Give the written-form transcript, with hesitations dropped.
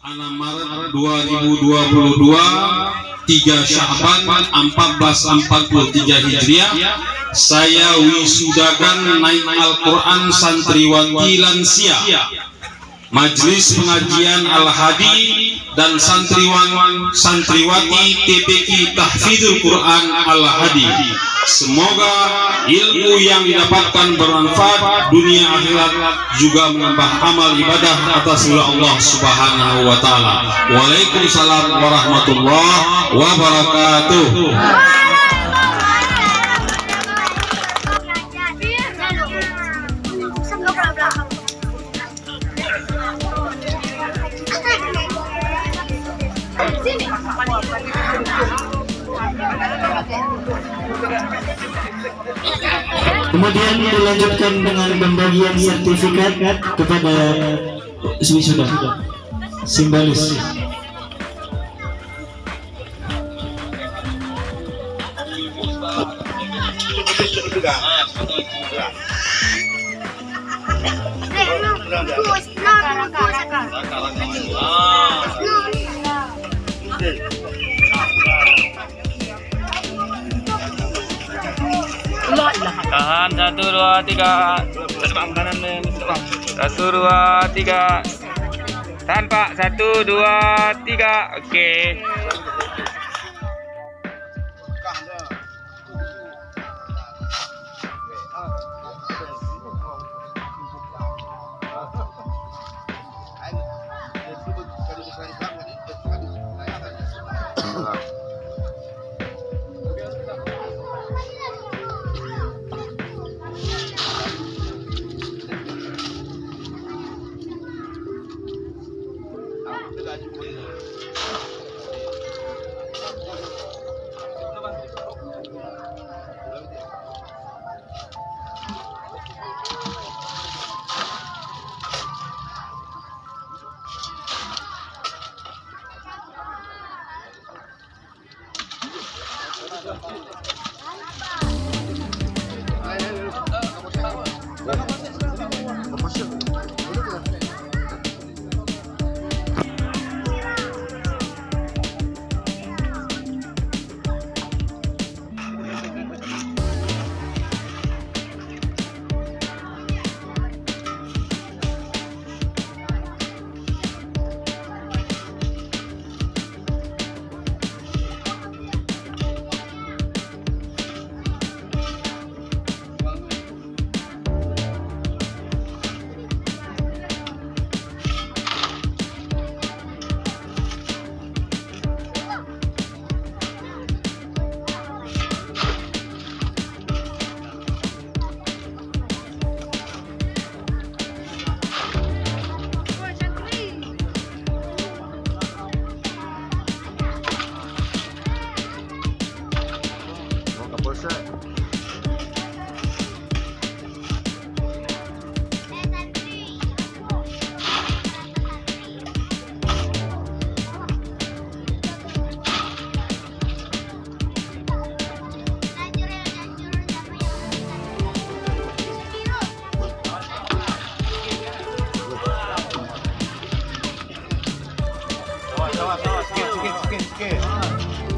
6 Maret 2022, 3 Sya'ban 1443 Hijriah. Saya wisudakan naik Al-Quran santriwati lansia, Majelis Pengajian Al-Hadi dan santriwati TPQ Tahfidzul Quran Al-Hadi. Semoga ilmu yang didapatkan bermanfaat dunia akhirat, juga menambah amal ibadah atas ridha Allah Subhanahu wa taala. Waalaikumsalam warahmatullahi wabarakatuh. Kemudian dilanjutkan dengan pembagian sertifikat kepada wisuda simbolis. Tahan 1, 2, 3. 1, 2, 3. Tahan Pak. 1, 2, 3. Oke. Sikit.